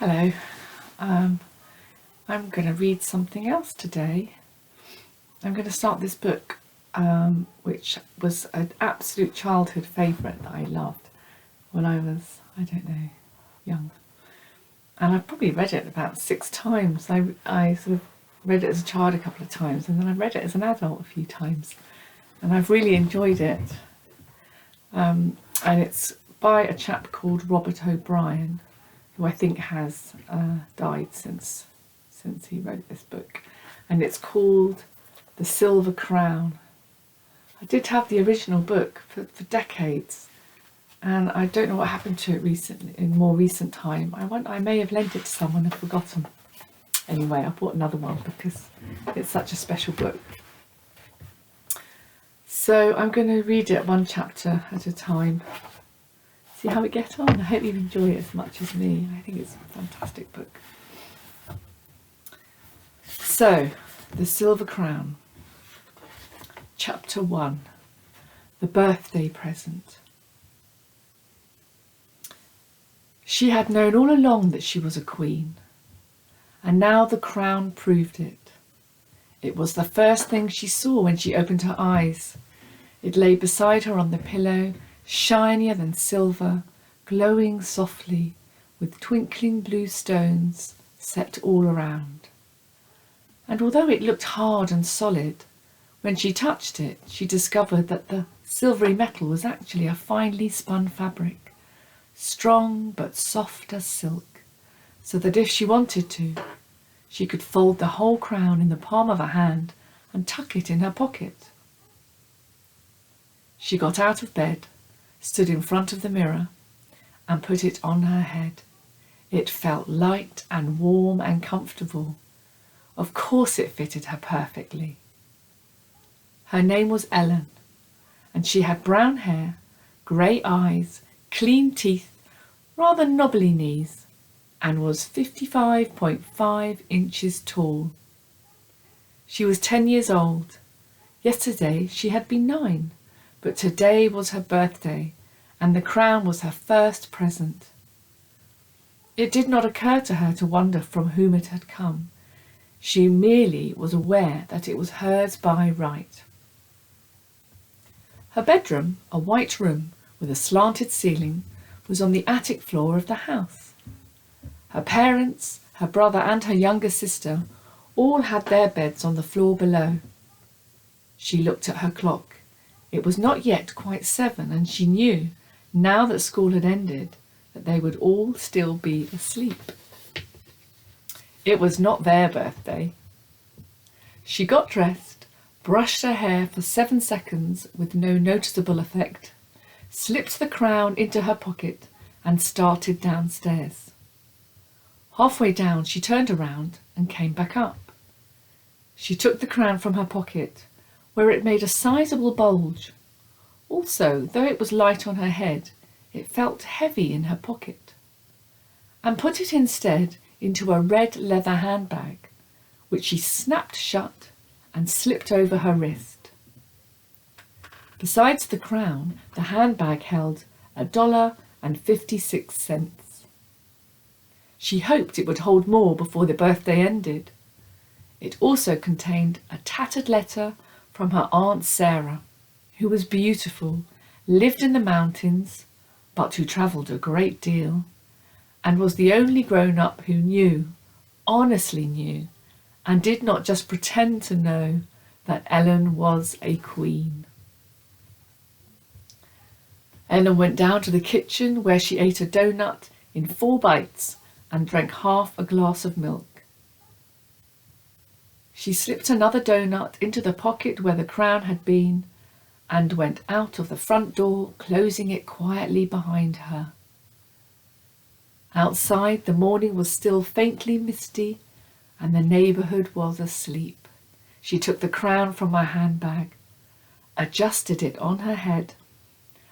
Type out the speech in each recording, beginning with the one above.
Hello. I'm going to read something else today. I'm going to start this book, which was an absolute childhood favourite that I loved when I was, young. And I've probably read it about 6 times. I sort of read it as a child a couple of times, and then I read it as an adult a few times. And I've really enjoyed it. And it's by a chap called Robert O'Brien, who I think has died since he wrote this book. And it's called The Silver Crown. I did have the original book for decades, and I don't know what happened to it in more recent time. I may have lent it to someone and forgotten. Anyway, I bought another one because it's such a special book. So I'm going to read it one chapter at a time. See how we get on. I hope you enjoy it as much as me. I think it's a fantastic book. So, The Silver Crown. Chapter 1. The Birthday Present. She had known all along that she was a queen, and now the crown proved it. It was the first thing she saw when she opened her eyes. It lay beside her on the pillow, shinier than silver, glowing softly, with twinkling blue stones set all around. And although it looked hard and solid, when she touched it, she discovered that the silvery metal was actually a finely spun fabric, strong but soft as silk, so that if she wanted to, she could fold the whole crown in the palm of her hand and tuck it in her pocket. She got out of bed, stood in front of the mirror, and put it on her head. It felt light and warm and comfortable. Of course it fitted her perfectly. Her name was Ellen, and she had brown hair, grey eyes, clean teeth, rather knobbly knees, and was 55.5 inches tall. She was 10 years old. Yesterday she had been 9. But today was her birthday, and the crown was her first present. It did not occur to her to wonder from whom it had come. She merely was aware that it was hers by right. Her bedroom, a white room with a slanted ceiling, was on the attic floor of the house. Her parents, her brother and her younger sister all had their beds on the floor below. She looked at her clock. It was not yet quite 7, and she knew, now that school had ended, that they would all still be asleep. It was not their birthday. She got dressed, brushed her hair for 7 seconds with no noticeable effect, slipped the crown into her pocket, and started downstairs. Halfway down, she turned around and came back up. She took the crown from her pocket, where it made a sizable bulge. Also, though it was light on her head, it felt heavy in her pocket, and put it instead into a red leather handbag, which she snapped shut and slipped over her wrist. Besides the crown, the handbag held $1.56. She hoped it would hold more before the birthday ended. It also contained a tattered letter from her Aunt Sarah, who was beautiful, lived in the mountains, but who travelled a great deal, and was the only grown-up who knew, honestly knew, and did not just pretend to know, that Ellen was a queen. Ellen went down to the kitchen, where she ate a donut in 4 bites and drank half a glass of milk. She slipped another donut into the pocket where the crown had been and went out of the front door, closing it quietly behind her. Outside, the morning was still faintly misty and the neighbourhood was asleep. She took the crown from her handbag, adjusted it on her head,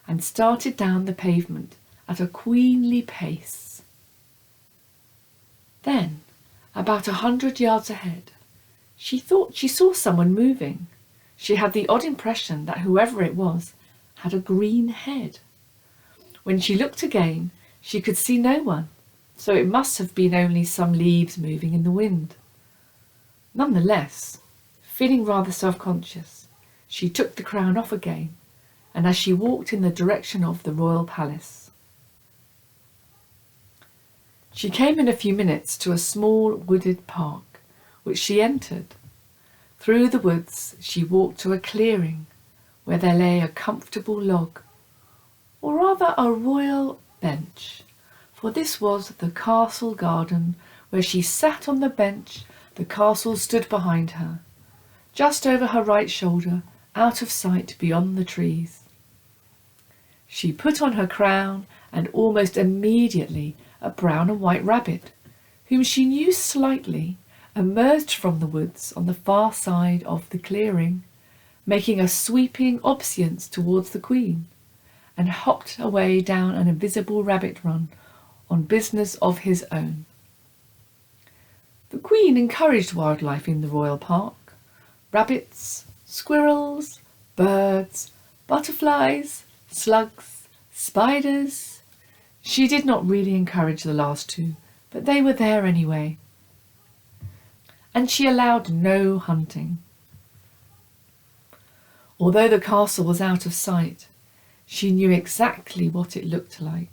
and started down the pavement at a queenly pace. Then, about 100 yards ahead, she thought she saw someone moving. She had the odd impression that whoever it was had a green head. When she looked again, she could see no one, so it must have been only some leaves moving in the wind. Nonetheless, feeling rather self-conscious, she took the crown off again, and as she walked in the direction of the royal palace. She came in a few minutes to a small wooded park, which she entered. Through the woods she walked to a clearing, where there lay a comfortable log, or rather a royal bench, for this was the castle garden. Where she sat on the bench, the castle stood behind her, just over her right shoulder, out of sight beyond the trees. She put on her crown, and almost immediately a brown and white rabbit, whom she knew slightly, emerged from the woods on the far side of the clearing, making a sweeping obeisance towards the Queen, and hopped away down an invisible rabbit run on business of his own. The Queen encouraged wildlife in the royal park: rabbits, squirrels, birds, butterflies, slugs, spiders. She did not really encourage the last two, but they were there anyway. And she allowed no hunting. Although the castle was out of sight, she knew exactly what it looked like.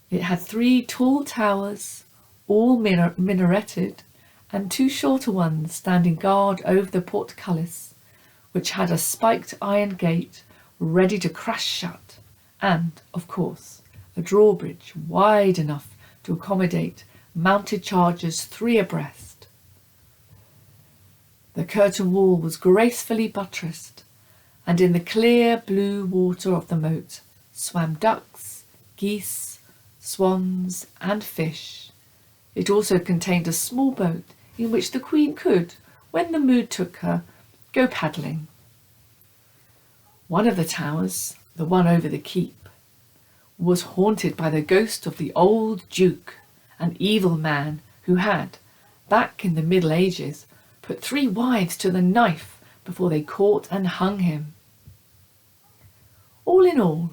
It had 3 tall towers, all minareted, and 2 shorter ones standing guard over the portcullis, which had a spiked iron gate ready to crash shut, and, of course, a drawbridge wide enough to accommodate mounted chargers 3 abreast. The curtain wall was gracefully buttressed, and in the clear blue water of the moat swam ducks, geese, swans, and fish. It also contained a small boat in which the Queen could, when the mood took her, go paddling. One of the towers, the one over the keep, was haunted by the ghost of the old Duke, an evil man who had, back in the Middle Ages, put 3 wives to the knife before they caught and hung him. All in all,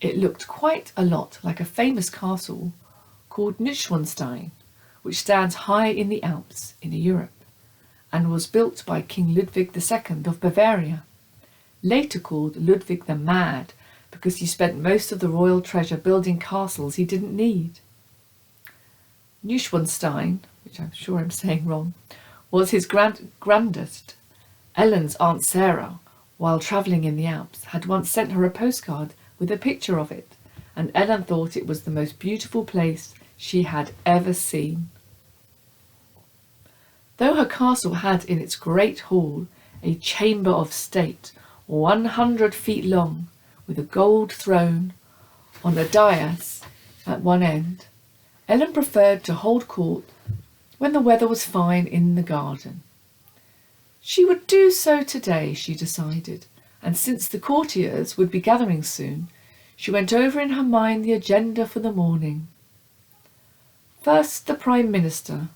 it looked quite a lot like a famous castle called Neuschwanstein, which stands high in the Alps in Europe, and was built by King Ludwig II of Bavaria, later called Ludwig the Mad, because he spent most of the royal treasure building castles he didn't need. Neuschwanstein, which I'm sure I'm saying wrong, was his grandest. Ellen's Aunt Sarah, while travelling in the Alps, had once sent her a postcard with a picture of it, and Ellen thought it was the most beautiful place she had ever seen. Though her castle had in its great hall a chamber of state 100 feet long, with a gold throne on a dais at one end, Ellen preferred to hold court when the weather was fine in the garden. She would do so today, she decided, and since the courtiers would be gathering soon, she went over in her mind the agenda for the morning. First, the Prime Minister,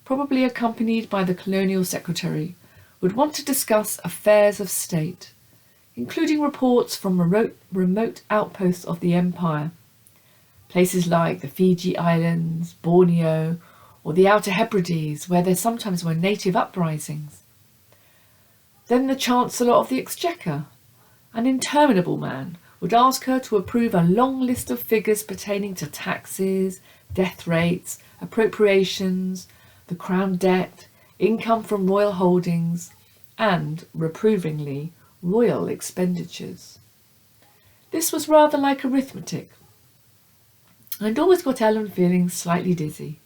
probably accompanied by the Colonial Secretary, would want to discuss affairs of state, including reports from remote outposts of the Empire, places like the Fiji Islands, Borneo, or the Outer Hebrides, where there sometimes were native uprisings. Then the Chancellor of the Exchequer, an interminable man, would ask her to approve a long list of figures pertaining to taxes, death rates, appropriations, the Crown debt, income from royal holdings, and, reprovingly, royal expenditures. This was rather like arithmetic, and always got Ellen feeling slightly dizzy.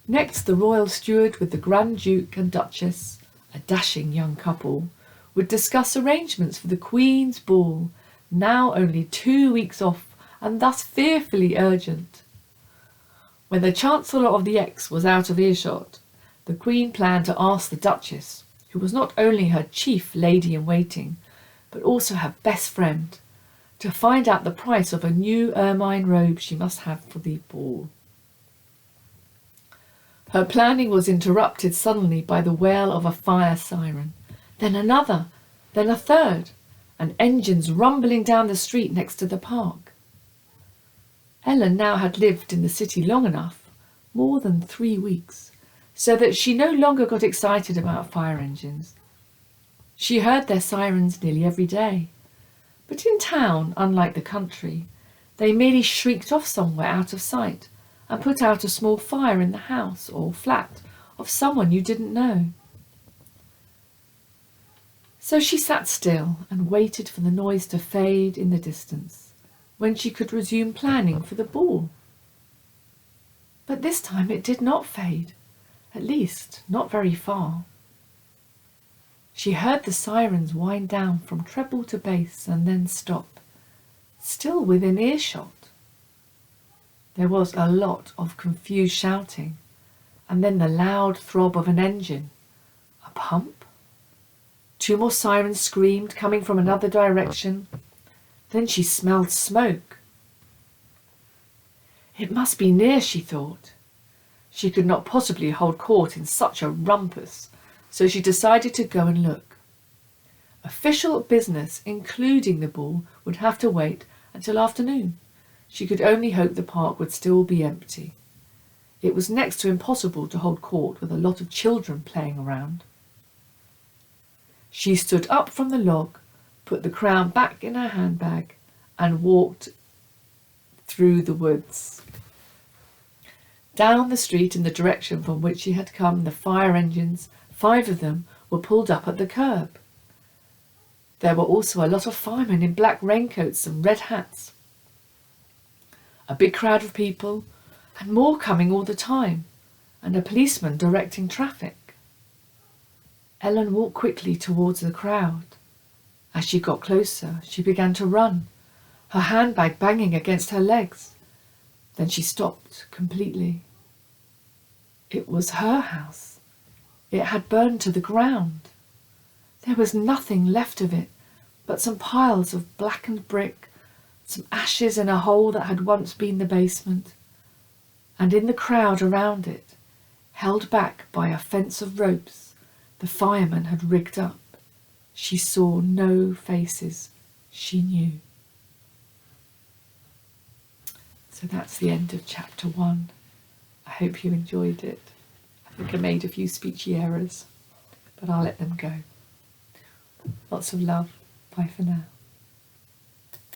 Next, the royal steward with the Grand Duke and Duchess, a dashing young couple, would discuss arrangements for the Queen's ball, now only 2 weeks off and thus fearfully urgent. When the Chancellor of the Ex was out of earshot, the Queen planned to ask the Duchess, who was not only her chief lady-in-waiting, but also her best friend, to find out the price of a new ermine robe she must have for the ball. Her planning was interrupted suddenly by the wail of a fire siren, then another, then a third, and engines rumbling down the street next to the park. Ellen now had lived in the city long enough, more than 3 weeks, so that she no longer got excited about fire engines. She heard their sirens nearly every day, but in town, unlike the country, they merely shrieked off somewhere out of sight and put out a small fire in the house or flat of someone you didn't know. So she sat still and waited for the noise to fade in the distance, when she could resume planning for the ball. But this time it did not fade, at least not very far. She heard the sirens wind down from treble to bass and then stop, still within earshot. There was a lot of confused shouting, and then the loud throb of an engine. A pump? 2 more sirens screamed, coming from another direction. Then she smelled smoke. It must be near, she thought. She could not possibly hold court in such a rumpus, so she decided to go and look. Official business, including the ball, would have to wait until afternoon. She could only hope the park would still be empty. It was next to impossible to hold court with a lot of children playing around. She stood up from the log, put the crown back in her handbag, and walked through the woods. Down the street in the direction from which she had come, the fire engines, 5 of them, were pulled up at the curb. There were also a lot of firemen in black raincoats and red hats. A big crowd of people, and more coming all the time, and a policeman directing traffic. Ellen walked quickly towards the crowd. As she got closer, she began to run, her handbag banging against her legs. Then she stopped completely. It was her house. It had burned to the ground. There was nothing left of it but some piles of blackened brick, some ashes in a hole that had once been the basement, and in the crowd around it, held back by a fence of ropes the firemen had rigged up, she saw no faces she knew. So that's the end of chapter 1. I hope you enjoyed it. I think I made a few speechy errors, but I'll let them go. Lots of love. Bye for now.